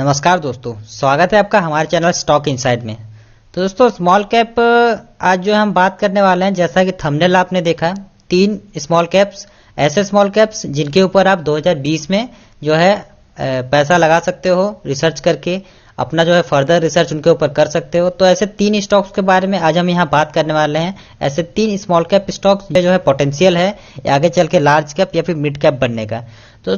नमस्कार दोस्तों, स्वागत है आपका हमारे चैनल स्टॉक इनसाइड में। तो दोस्तों स्मॉल कैप आज जो हम बात करने वाले हैं, जैसा कि थंबनेल आपने देखा, 3 स्मॉल कैप्स, ऐसे स्मॉल कैप्स जिनके ऊपर आप 2020 में जो है पैसा लगा सकते हो, रिसर्च करके अपना जो है फर्दर रिसर्च उनके ऊपर कर सकते हो। तो ऐसे 3 स्टॉक्स के बारे में आज हम यहाँ बात करने वाले हैं। ऐसे 3 स्मॉल कैप स्टॉक्स में जो है पोटेंशियल है आगे चल के लार्ज कैप या फिर मिड कैप बनने का। तो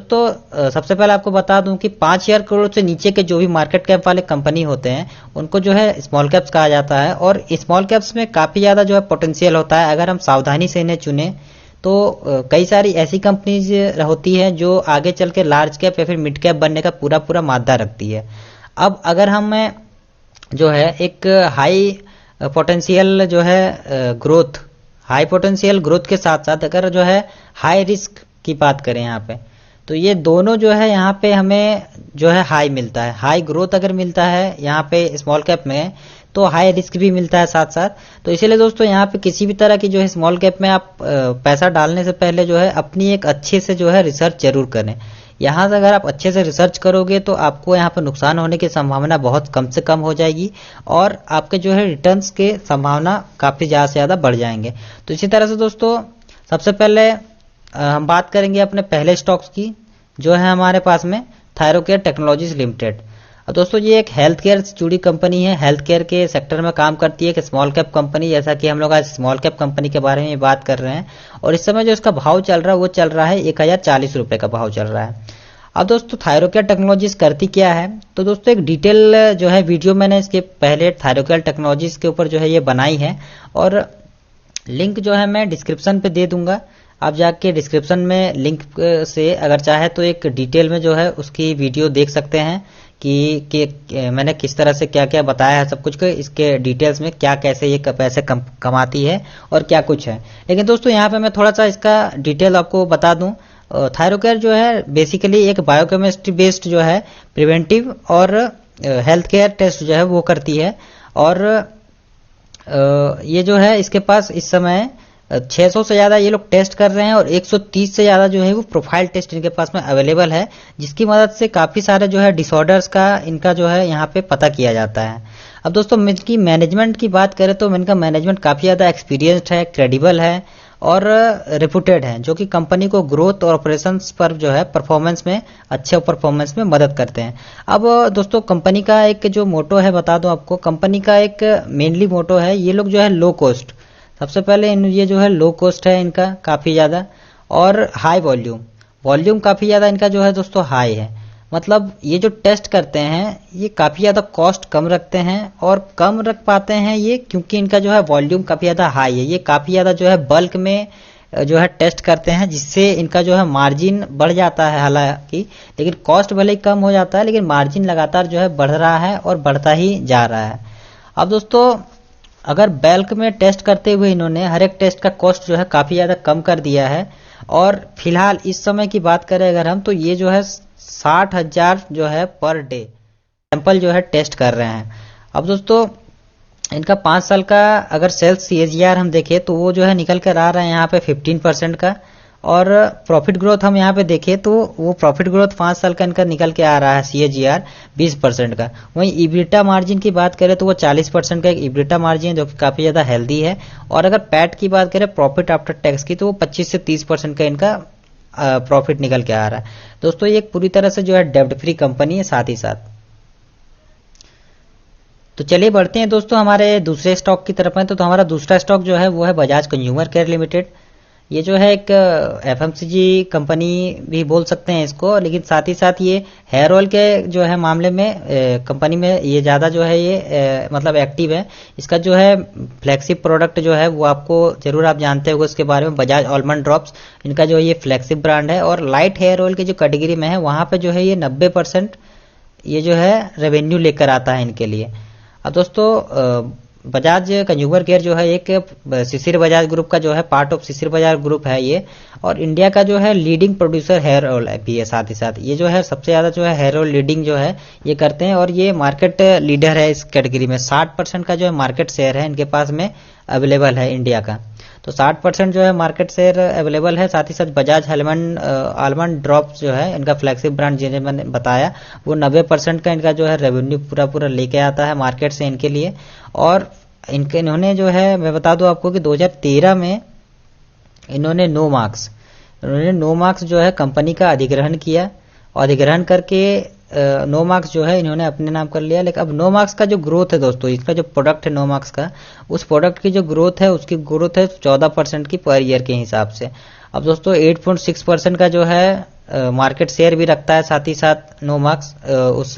सबसे पहले आपको बता दूं कि 5,000 करोड़ से नीचे के जो भी मार्केट कैप वाले कंपनी होते हैं उनको जो है स्मॉल कैप्स कहा जाता है। और स्मॉल कैप्स में काफी ज्यादा जो है पोटेंशियल होता है। अगर हम सावधानी से इन्हें चुने तो कई सारी ऐसी कंपनीज होती है जो आगे चल के लार्ज कैप या फिर मिड कैप बनने का पूरा पूरा मादा रखती है। अब अगर हम जो है एक हाई पोटेंशियल जो है ग्रोथ, हाई पोटेंशियल ग्रोथ के साथ साथ अगर जो है हाई रिस्क की बात करें यहाँ पे, तो ये दोनों जो है यहाँ पे हमें जो है हाई मिलता है। हाई ग्रोथ अगर मिलता है यहाँ पे स्मॉल कैप में, तो हाई रिस्क भी मिलता है साथ साथ। तो इसीलिए दोस्तों यहाँ पे किसी भी तरह की जो है स्मॉल कैप में आप पैसा डालने से पहले जो है अपनी एक अच्छे से जो है रिसर्च जरूर करें। यहाँ से अगर आप अच्छे से रिसर्च करोगे तो आपको यहाँ पर नुकसान होने की संभावना बहुत कम से कम हो जाएगी और आपके जो है रिटर्न्स के संभावना काफी ज्यादा से ज्यादा बढ़ जाएंगे। तो इसी तरह से दोस्तों सबसे पहले हम बात करेंगे अपने पहले स्टॉक्स की, जो है हमारे पास में थायरोकेयर टेक्नोलॉजीज लिमिटेड। अब दोस्तों ये एक हेल्थ केयर से जुड़ी कंपनी है, हेल्थ केयर के सेक्टर में काम करती है, एक स्मॉल कैप कंपनी। जैसा कि हम लोग आज स्मॉल कैप कंपनी के बारे में बात कर रहे हैं और इस समय जो इसका भाव चल रहा है वो चल रहा है 1040 रुपए का भाव चल रहा है। अब दोस्तों थायरोकेयर टेक्नोलॉजीज करती क्या है, तो दोस्तों एक डिटेल जो है वीडियो मैंने इसके पहले थायरोकेयर टेक्नोलॉजीज के ऊपर जो है ये बनाई है और लिंक जो है मैं डिस्क्रिप्शन पे दे दूंगा। आप जाके डिस्क्रिप्शन में लिंक से अगर चाहे तो एक डिटेल में जो है उसकी वीडियो देख सकते हैं कि मैंने किस तरह से क्या क्या बताया है सब कुछ को, इसके डिटेल्स में क्या कैसे ये पैसे कमाती है और क्या कुछ है। लेकिन दोस्तों यहाँ पे मैं थोड़ा सा इसका डिटेल आपको बता दूं। थायरोकेयर जो है बेसिकली एक बायोकेमिस्ट्री बेस्ड जो है प्रिवेंटिव और हेल्थ केयर टेस्ट जो है वो करती है। और ये जो है इसके पास इस समय 600 से ज्यादा ये लोग टेस्ट कर रहे हैं और 130 से ज्यादा जो है वो प्रोफाइल टेस्ट इनके पास में अवेलेबल है, जिसकी मदद से काफी सारे जो है डिसऑर्डर्स का इनका जो है यहाँ पे पता किया जाता है। अब दोस्तों इनकी मैनेजमेंट की बात करें तो इनका मैनेजमेंट काफी ज्यादा एक्सपीरियंस्ड है, क्रेडिबल है और रेपुटेड है, जो कि कंपनी को ग्रोथ और ऑपरेशंस पर जो है परफॉर्मेंस में अच्छे परफॉर्मेंस में मदद करते हैं। अब दोस्तों कंपनी का एक जो मोटो है बता दूं आपको, कंपनी का एक मेनली मोटो है, ये लोग जो है लो कॉस्ट, सबसे पहले ये जो है लो कॉस्ट है इनका काफी ज्यादा, और हाई वॉल्यूम, वॉल्यूम काफी ज्यादा इनका जो है दोस्तों हाई है। मतलब ये जो टेस्ट करते हैं ये काफी ज्यादा कॉस्ट कम रखते हैं और कम रख पाते हैं ये क्योंकि इनका जो है वॉल्यूम काफी ज्यादा हाई है। ये काफी ज्यादा जो है बल्क में जो है टेस्ट करते हैं, जिससे इनका जो है मार्जिन बढ़ जाता है हालांकि, लेकिन कॉस्ट भले ही कम हो जाता है लेकिन मार्जिन लगातार जो है बढ़ रहा है और बढ़ता ही जा रहा है। अब दोस्तों अगर बल्क में टेस्ट करते हुए इन्होंने हर एक टेस्ट का कॉस्ट जो है काफी ज्यादा कम कर दिया है और फिलहाल इस समय की बात करें अगर हम, तो ये जो है 60,000 जो है पर डे सैंपल जो है टेस्ट कर रहे हैं। अब दोस्तों इनका 5 साल का अगर सेल्स CAGR हम देखें तो वो जो है निकल कर आ रहा है यहाँ पे 15% का, और प्रॉफिट ग्रोथ हम यहाँ पे देखें तो वो प्रॉफिट ग्रोथ 5 साल का इनका निकल के आ रहा है CAGR 20% का। वहीं इबिटा मार्जिन की बात करें तो वो 40% का एक इबिटा मार्जिन है, जो कि काफी ज्यादा हेल्दी है। और अगर पैट की बात करें, प्रॉफिट आफ्टर टैक्स की, तो वो 25 से 30% का इनका प्रॉफिट निकल के आ रहा है। दोस्तों ये एक पूरी तरह से जो है डेब्ट फ्री कंपनी है साथ ही साथ। तो चलिए बढ़ते हैं दोस्तों हमारे दूसरे स्टॉक की तरफ में। तो हमारा दूसरा स्टॉक जो है वो है बजाज कंज्यूमर केयर लिमिटेड। ये जो है एक FMCG कंपनी भी बोल सकते हैं इसको, लेकिन साथ ही साथ ये हेयर ऑयल के जो है मामले में कंपनी में ये ज्यादा जो है ये मतलब एक्टिव है। इसका जो है फ्लैगशिप प्रोडक्ट जो है वो आपको जरूर आप जानते होंगे उसके बारे में, बजाज आलमंड ड्रॉप्स, इनका जो ये फ्लैगशिप ब्रांड है। और लाइट हेयर ऑयल की जो कैटेगरी में है वहां पे जो है ये 90% ये जो है रेवेन्यू लेकर आता है इनके लिए। अब दोस्तों बजाज कंज्यूमर केयर जो है एक शिशिर बजाज ग्रुप का जो है part of Shishir Bajaj group है ये, और इंडिया का जो है लीडिंग प्रोड्यूसर हेयर ऑयल भी है साथ ही साथ। ये जो है सबसे ज्यादा जो है हेयर ऑयल लीडिंग जो है ये करते हैं और ये मार्केट लीडर है इस कैटेगरी में। 60% का जो है मार्केट शेयर है इनके पास में अवेलेबल है इंडिया का। तो 60% जो है मार्केट शेयर अवेलेबल है। साथ ही साथ बजाज आलमंड ड्रॉप्स जो है इनका फ्लैगशिप ब्रांड, जिन्हें मैंने बताया, वो 90% का इनका जो है रेवेन्यू पूरा लेके आता है मार्केट से इनके लिए। और इन्होंने जो है, मैं बता दूं आपको कि 2013 में इन्होंने नो मार्क्स जो है कंपनी का अधिग्रहण किया, और अधिग्रहण करके नो मार्क्स जो है इन्होंने अपने नाम कर लिया। लेकिन अब नो मार्क्स का जो ग्रोथ है दोस्तों, इसका जो प्रोडक्ट है नो मार्क्स का, उस प्रोडक्ट की जो ग्रोथ है, उसकी ग्रोथ है 14% की पर ईयर के हिसाब से। अब दोस्तों 8.6% का जो है मार्केट शेयर भी रखता है। साथ ही साथ नो मार्क्स उस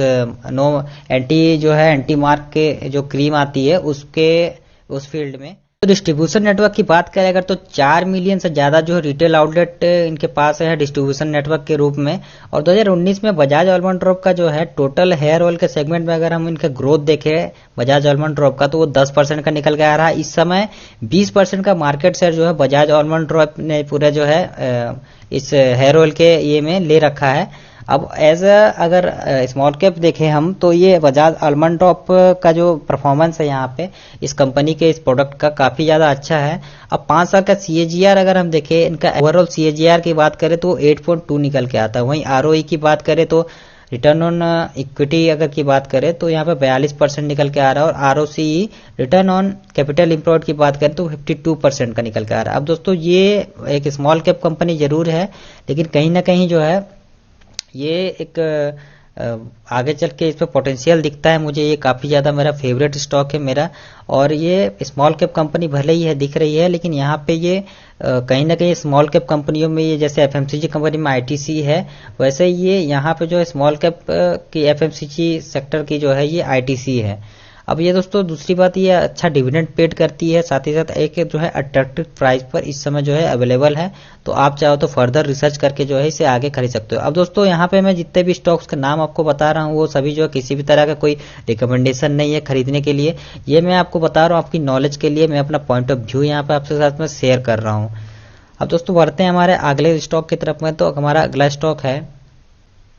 नो एंटी मार्क के जो क्रीम आती है उस फील्ड में। तो डिस्ट्रीब्यूशन नेटवर्क की बात करें अगर, तो 4 मिलियन से ज्यादा जो है रिटेल आउटलेट इनके पास है डिस्ट्रीब्यूशन नेटवर्क के रूप में। और 2019 में बजाज आलमंड ड्रॉप का जो है टोटल हेयर ऑयल के सेगमेंट में अगर हम इनका ग्रोथ देखें बजाज आलमंड ड्रॉप का, तो वो 10% का निकल के आ रहा है। इस समय 20% का मार्केट शेयर जो है बजाज आलमंड ड्रॉप ने पूरे जो है इस हेयर ऑयल के ये में ले रखा है। अब अगर स्मॉल कैप देखें हम, तो ये बजाज आलमंड ड्रॉप का जो परफॉर्मेंस है यहाँ पे इस कंपनी के इस प्रोडक्ट का काफी ज्यादा अच्छा है। अब 5 साल का CAGR अगर हम देखें, इनका ओवरऑल CAGR की बात करें तो 8.2 निकल के आता है। वहीं ROE की बात करें तो रिटर्न ऑन इक्विटी अगर की बात करें तो यहाँ पे 42% निकल के आ रहा है। और ROCE return on capital employed की बात करें तो 52% का निकल के आ रहा है। अब दोस्तों ये एक स्मॉल कैप कंपनी जरूर है, लेकिन कहीं ना कहीं जो है ये एक आगे चल के इस पर पोटेंशियल दिखता है मुझे। ये काफी ज्यादा मेरा फेवरेट स्टॉक है मेरा। और ये स्मॉल कैप कंपनी भले ही है, दिख रही है, लेकिन यहाँ पे ये कहीं ना कहीं स्मॉल कैप कंपनियों में ये जैसे FMCG कंपनी में ITC है, वैसे ये यहाँ पे जो है स्मॉल कैप की FMCG सेक्टर की जो है ये ITC है। अब ये दोस्तों दूसरी बात, ये अच्छा डिविडेंड पेड करती है, साथ ही साथ एक जो है अट्रैक्टिव प्राइस पर इस समय जो है अवेलेबल है। तो आप चाहो तो फर्दर रिसर्च करके जो है इसे आगे खरीद सकते हो। अब दोस्तों यहाँ पे मैं जितने भी स्टॉक्स के नाम आपको बता रहा हूँ वो सभी जो है किसी भी तरह का कोई रिकमेंडेशन नहीं है खरीदने के लिए। ये मैं आपको बता रहा हूँ आपकी नॉलेज के लिए, मैं अपना पॉइंट ऑफ व्यू यहाँ पे आपके साथ में शेयर कर रहा हूँ। अब दोस्तों बढ़ते हैं हमारे अगले स्टॉक की तरफ में। तो हमारा अगला स्टॉक है,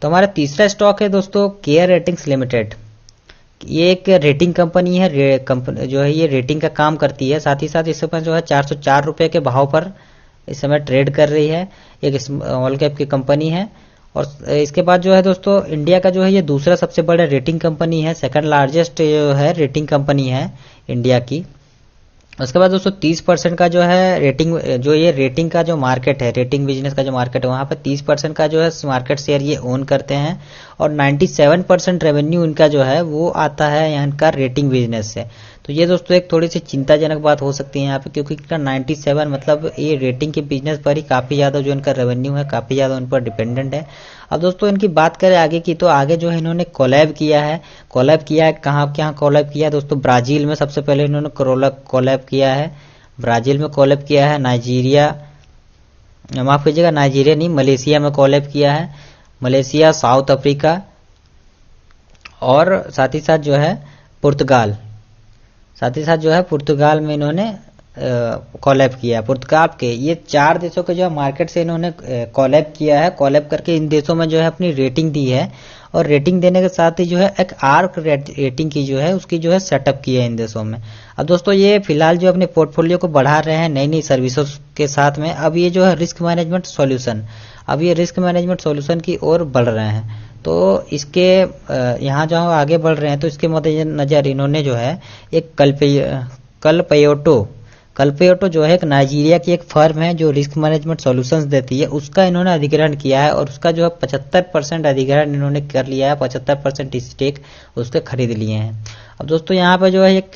तो हमारा तीसरा स्टॉक है दोस्तों केयर रेटिंग्स लिमिटेड। ये एक रेटिंग कंपनी है, कंपनी जो है ये रेटिंग का काम करती है। साथ ही साथ इस समय जो है 404 रुपए के भाव पर इस समय ट्रेड कर रही है। एक स्मॉल कैप की कंपनी है। और इसके बाद जो है दोस्तों इंडिया का जो है ये दूसरा सबसे बड़ा रेटिंग कंपनी है, सेकंड लार्जेस्ट जो है रेटिंग कंपनी है इंडिया की। उसके बाद दोस्तों 30% का जो है रेटिंग, जो ये रेटिंग का जो मार्केट है, रेटिंग बिजनेस का जो मार्केट है, वहां पर 30% का जो है मार्केट शेयर ये ओन करते हैं। और 97% रेवेन्यू इनका जो है वो आता है यहाँ का रेटिंग बिजनेस से। तो ये दोस्तों एक थोड़ी सी चिंताजनक बात हो सकती है यहाँ पे, क्योंकि इनका 97 मतलब ये रेटिंग के बिजनेस पर ही काफी ज्यादा जो इनका रेवेन्यू है काफी ज्यादा उन पर डिपेंडेंट है। अब दोस्तों इनकी बात करें आगे की, तो आगे जो है इन्होंने कोलैब किया है। कहाँ कोलैब किया है दोस्तों? ब्राजील में सबसे पहले इन्होंने कोलैब किया है। ब्राजील में कोलैब किया है, नाइजीरिया, माफ कीजिएगा नाइजीरिया नहीं, मलेशिया में कोलैब किया है। मलेशिया, साउथ अफ्रीका और साथ ही साथ जो है पुर्तगाल में इन्होंने कोलैब किया। पुर्तगाल के ये 4 देशों के जो है मार्केट से इन्होंने कोलैब किया है। कोलैब करके इन देशों में जो है अपनी रेटिंग दी है, और रेटिंग देने के साथ ही जो है एक आर्क रेटिंग की जो है उसकी जो है सेटअप की है इन देशों में। अब दोस्तों ये फिलहाल जो अपने पोर्टफोलियो को बढ़ा रहे हैं नई नई सर्विसों के साथ में। अब ये जो है रिस्क मैनेजमेंट सॉल्यूशन की ओर बढ़ रहे हैं। तो इसके यहाँ जो आगे बढ़ रहे हैं, तो इसके मद्देनजर इन्होंने जो है एक कल्पेयोटो जो है एक नाइजीरिया की एक फर्म है जो रिस्क मैनेजमेंट सॉल्यूशंस देती है, उसका इन्होंने अधिग्रहण किया है। और उसका जो है 75% अधिग्रहण इन्होंने कर लिया है, 75% स्टेक उसके खरीद लिए हैं। अब दोस्तों यहाँ पे जो है एक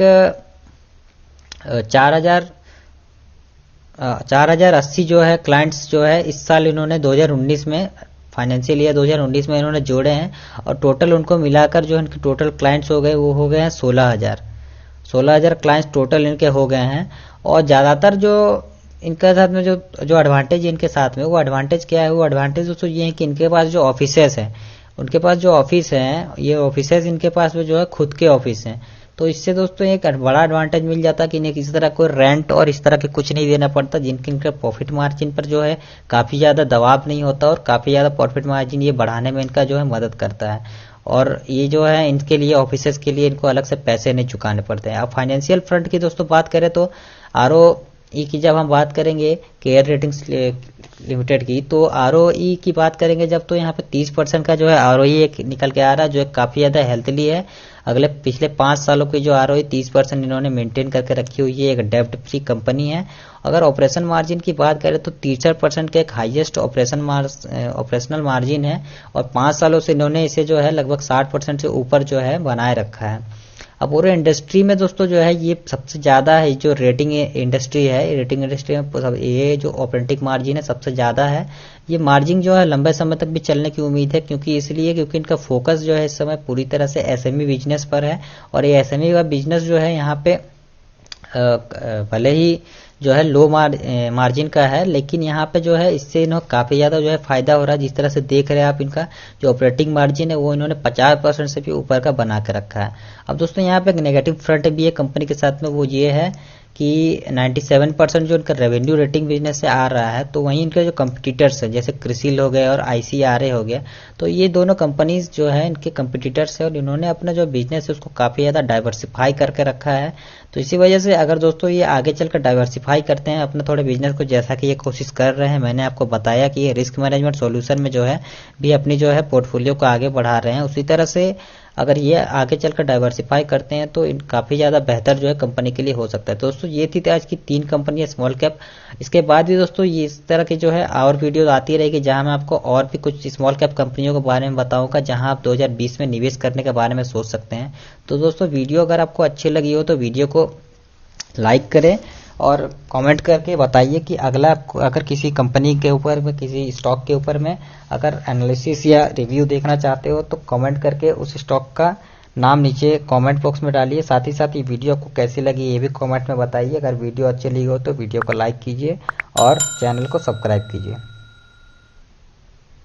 4080 जो है क्लाइंट्स जो है इस साल इन्होंने 2019 में फाइनेंशियल ईयर 2019 में इन्होंने जोड़े हैं। और टोटल उनको मिलाकर जो इनके टोटल क्लाइंट्स हो गए वो हो गए हैं 16,000 क्लाइंट्स टोटल इनके हो गए हैं। और ज्यादातर जो इनके साथ में जो एडवांटेज इनके साथ में, वो एडवांटेज क्या है? वो एडवांटेज दोस्तों ये है कि इनके पास जो ऑफिसेस हैं, उनके पास जो ऑफिस हैं, ये ऑफिसेस इनके पास में जो है खुद के ऑफिस हैं। तो इससे दोस्तों एक बड़ा एडवांटेज मिल जाता है कि इन्हें किसी तरह कोई रेंट और इस तरह के कुछ नहीं देना पड़ता, जिनके इनके प्रॉफिट मार्जिन पर जो है काफी ज्यादा दबाव नहीं होता, और काफी ज्यादा प्रॉफिट मार्जिन ये बढ़ाने में इनका जो है मदद करता है। और ये जो है इनके लिए ऑफिसेस के लिए इनको अलग से पैसे नहीं चुकाने पड़ते हैं। अब फाइनेंशियल फ्रंट की दोस्तों बात करें तो की जब हम बात करेंगे केयर रेटिंग्स लिमिटेड की, तो आरओई की बात करेंगे जब, तो यहाँ पे 30% का जो है आरओई एक निकल के आ रहा है, जो काफ़ी ज़्यादा हेल्थली है। पिछले 5 सालों की जो आरओई 30% इन्होंने मेंटेन करके रखी हुई है। एक डेब्ट फ्री कंपनी है। अगर ऑपरेशन मार्जिन की बात करें तो 63% का एक हाईएस्ट ऑपरेशनल मार्जिन है, और 5 सालों से इन्होंने इसे जो है लगभग 60% से ऊपर जो है बनाए रखा है। अब पूरे इंडस्ट्री में दोस्तों जो है ये सबसे ज़्यादा है, जो रेटिंग इंडस्ट्री है, रेटिंग इंडस्ट्री में ये जो ऑपरेटिंग मार्जिन है सबसे ज़्यादा है। ये मार्जिन जो है लंबे समय तक भी चलने की उम्मीद है, क्योंकि इनका फोकस जो है इस समय पूरी तरह से एसएमई बिजनेस पर है। और ये एसएमई का बिजनेस जो है यहाँ पे भले ही जो है लो मार्जिन का है, लेकिन यहाँ पे जो है इससे इन्हें काफ़ी ज़्यादा जो है फायदा हो रहा है। जिस तरह से देख रहे हैं आप, इनका जो ऑपरेटिंग मार्जिन है वो इन्होंने 50% से भी ऊपर का बना के रखा है। अब दोस्तों यहाँ पे एक नेगेटिव फ्रंट भी है कंपनी के साथ में, वो ये है कि 97% जो इनका रेवेन्यू रेटिंग बिजनेस से आ रहा है, तो वहीं इनके जो कंपटीटर्स है जैसे क्रिसिल हो गए और आईसीआरए हो गया, तो ये दोनों कंपनीज जो है इनके कंपटीटर्स है, और इन्होंने अपना जो बिजनेस है उसको काफ़ी ज़्यादा डाइवर्सिफाई करके रखा है। तो इसी वजह से अगर दोस्तों ये आगे चलकर डाइवर्सिफाई करते हैं अपने थोड़े बिजनेस को, जैसा कि ये कोशिश कर रहे हैं, मैंने आपको बताया कि ये रिस्क मैनेजमेंट सॉल्यूशन में जो है भी अपनी जो है पोर्टफोलियो को आगे बढ़ा रहे हैं, उसी तरह से अगर ये आगे चलकर डाइवर्सिफाई करते हैं तो काफ़ी ज़्यादा बेहतर जो है कंपनी के लिए हो सकता है। तो दोस्तों ये थी आज की 3 कंपनियां स्मॉल कैप। इसके बाद भी दोस्तों ये इस तरह की जो है और वीडियो आती रहेगी, जहां मैं आपको और भी कुछ स्मॉल कैप कंपनियों के बारे में बताऊंगा, जहां आप 2020 में निवेश करने के बारे में सोच सकते हैं। तो दोस्तों वीडियो अगर आपको अच्छी लगी हो तो वीडियो को लाइक करें और कमेंट करके बताइए कि अगला अगर किसी कंपनी के ऊपर में, किसी स्टॉक के ऊपर में अगर एनालिसिस या रिव्यू देखना चाहते हो तो कमेंट करके उस स्टॉक का नाम नीचे कमेंट बॉक्स में डालिए। साथ ही साथ ये वीडियो आपको कैसी लगी ये भी कमेंट में बताइए। अगर वीडियो अच्छी लगी हो तो वीडियो को लाइक कीजिए और चैनल को सब्सक्राइब कीजिए।